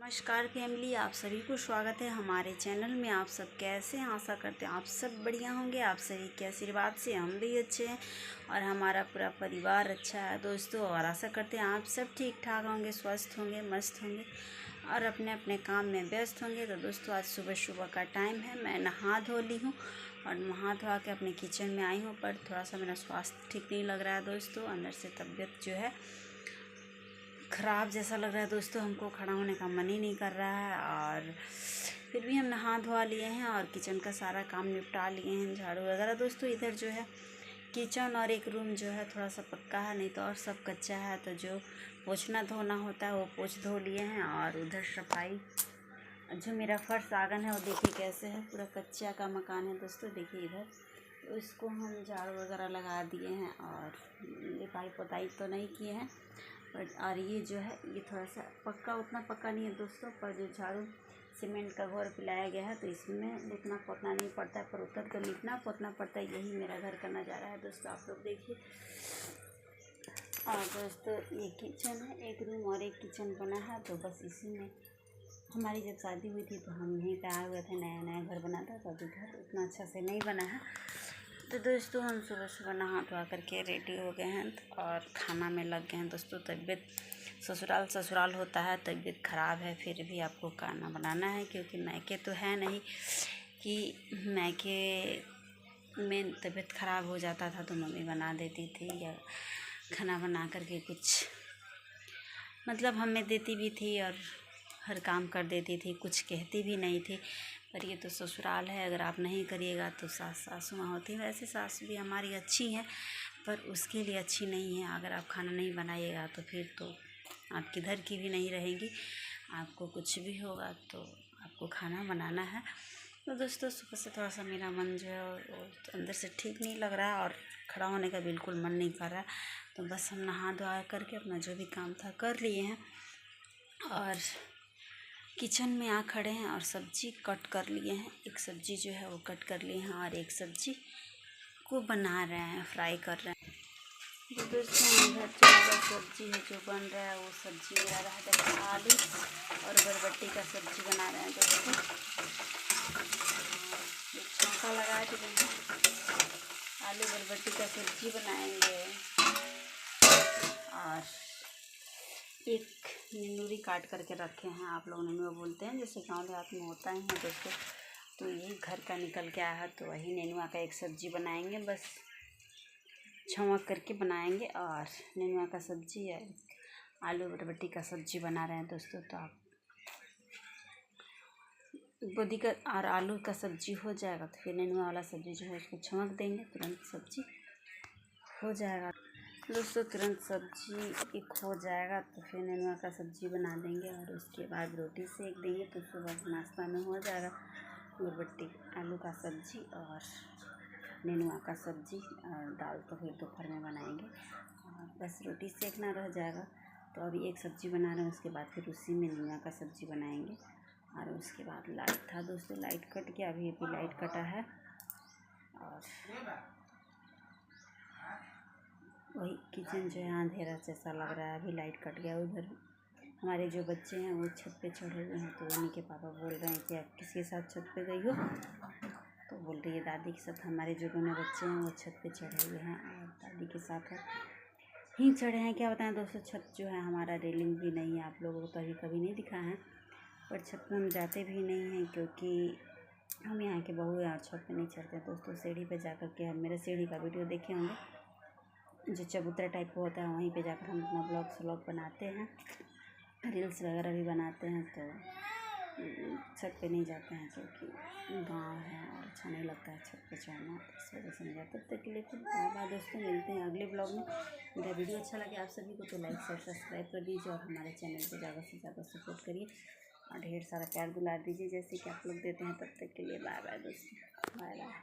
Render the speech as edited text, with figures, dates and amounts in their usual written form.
नमस्कार फैमिली, आप सभी को स्वागत है हमारे चैनल में। आप सब कैसे हैं? आशा करते हैं आप सब बढ़िया होंगे। आप सभी के आशीर्वाद से हम भी अच्छे हैं और हमारा पूरा परिवार अच्छा है दोस्तों। और आशा करते हैं आप सब ठीक ठाक होंगे, स्वस्थ होंगे, मस्त होंगे और अपने अपने काम में व्यस्त होंगे। तो दोस्तों आज सुबह सुबह का टाइम है, मैं नहा धो ली हूँ और नहा धोआ के अपने किचन में आई हूँ। पर थोड़ा सा मेरा स्वास्थ्य ठीक नहीं लग रहा है दोस्तों, अंदर से तबीयत जो है ख़राब जैसा लग रहा है दोस्तों। हमको खड़ा होने का मन ही नहीं कर रहा है और फिर भी हम नहा धोआ लिए हैं और किचन का सारा काम निपटा लिए हैं, झाड़ू वगैरह दोस्तों। इधर जो है किचन और एक रूम जो है थोड़ा सा पक्का है, नहीं तो और सब कच्चा है। तो जो पोछना धोना होता है वो पोछ धो लिए हैं। और उधर सफाई, जो मेरा फर्श आंगन है वो देखिए कैसे है, पूरा कच्चा का मकान है दोस्तों। देखिए इधर तो इसको हम झाड़ू वगैरह लगा दिए हैं और लिपाई पोताई तो नहीं किए हैं। बट और ये जो है ये थोड़ा सा पक्का, उतना पक्का नहीं है दोस्तों, पर जो झाड़ू सीमेंट का घोर पिलाया गया है तो इसमें लिपना पोतना नहीं पड़ता है, पर उतर तो लिपना पोतना पड़ता है। यही मेरा घर का नज़ारा है दोस्तों, आप लोग देखिए। और दोस्तों ये किचन है, एक रूम और एक किचन बना है। तो बस इसी में हमारी जब शादी हुई थी तो हम यहीं पे आए हुए थे, नया नया घर बना था। तो अभी घर उतना अच्छा से नहीं बना है। तो दोस्तों हम सुबह सुबह नहा धोआ करके रेडी हो गए हैं और खाना में लग गए हैं दोस्तों। तबीयत ससुराल होता है, तबीयत ख़राब है फिर भी आपको खाना बनाना है, क्योंकि मैके तो है नहीं कि मैके में तबीयत ख़राब हो जाता था तो मम्मी बना देती थी या खाना बना करके कुछ मतलब हमें देती भी थी और हर काम कर देती थी, कुछ कहती भी नहीं थी। पर ये तो ससुराल है, अगर आप नहीं करिएगा तो सासू माँ होती है। वैसे सास भी हमारी अच्छी है पर उसके लिए अच्छी नहीं है। अगर आप खाना नहीं बनाइएगा तो फिर तो आपकी घर की भी नहीं रहेगी, आपको कुछ भी होगा तो आपको खाना बनाना है। तो दोस्तों सुबह से थोड़ा सा मेरा मन जो है वो अंदर से ठीक नहीं लग रहा है और खड़ा होने का बिल्कुल मन नहीं कर रहा। तो बस हम नहा धोआ करके अपना जो भी काम था कर लिए हैं और किचन में आ खड़े हैं और सब्जी कट कर लिए हैं। एक सब्जी जो है वो कट कर लिए हैं और एक सब्जी को बना रहे हैं, फ्राई कर रहे हैं। तो दोस्तों इधर जो सब्जी है जो बन रहा है वो सब्जी मेरा रहा है आलू और बरबट्टी का सब्जी बना रहे हैं दोस्तों। छौंका लगा के आलू बरबट्टी का सब्जी बनाएंगे और एक नीनूरी काट करके रखे हैं। आप लोग नेनुआ बोलते हैं, जैसे गाँव देहात में होता ही है दोस्तों। तो ये घर का निकल के आया है तो वही नेनुआ का एक सब्जी बनाएंगे, बस छौंक करके बनाएंगे। और नेनुआ का सब्जी है, आलू बरबट्टी का सब्जी बना रहे हैं दोस्तों। तो आप बोदी का और आलू का सब्जी हो जाएगा तो फिर नेनुआ वाला सब्जी जो है उसको छौंक देंगे, तुरंत सब्जी हो जाएगा दोस्तों। तुरंत सब्जी एक हो जाएगा तो फिर नेनुआ का सब्जी बना देंगे और उसके बाद रोटी सेक देंगे। तो सुबह नाश्ता में हो जाएगा बरबट्टी आलू का सब्जी और नेनुआ का सब्जी। और दाल तो फिर दोपहर में बनाएंगे और बस रोटी सेकना रह जाएगा। तो अभी एक सब्जी बना रहे हैं, उसके बाद फिर उसी में नेनुआ का सब्जी बनाएंगे। और उसके बाद लाइट था दोस्तों, लाइट कट गया, अभी लाइट कटा है और वही किचन जो है अंधेरा जैसा लग रहा है, अभी लाइट कट गया। उधर हमारे जो बच्चे हैं वो छत पे चढ़े हुए हैं, तो उन्हीं के पापा बोल रहे हैं कि आप किसके साथ छत पे गई हो। तो बोल रही है दादी के साथ। हमारे जो दोनों बच्चे हैं वो छत पे चढ़े हुए हैं और दादी के साथ ही चढ़े हैं। क्या बताएं दोस्तों, छत जो है हमारा रेलिंग भी नहीं है, आप लोगों को तो अभी कभी नहीं दिखा है। पर छत पे हम जाते भी नहीं हैं क्योंकि हम यहाँ के बहू हैं और छत पे नहीं चढ़ते दोस्तों। सीढ़ी पे जा कर के हम मेरे सीढ़ी का वीडियो देखे होंगे, जो चबूतरा टाइप का होता है, वहीं पे जाकर हम अपना ब्लॉग बनाते हैं, रील्स वगैरह भी बनाते हैं। तो छत पे नहीं जाते हैं क्योंकि गांव है और अच्छा नहीं लगता है छत पे चढ़ना, तो इस वजह से नहीं जाते। तब तक के लिए फिर बाय दोस्तों, मिलते हैं अगले ब्लॉग में। मेरा वीडियो अच्छा लगे आप सभी को तो लाइक शेयर सब्सक्राइब कर दीजिए और हमारे चैनल को ज़्यादा से ज़्यादा सपोर्ट करिए और ढेर सारा प्यार दुलार दीजिए जैसे कि आप लोग देते हैं। तब तक के लिए बाय बाय दोस्तों, बाय बाय।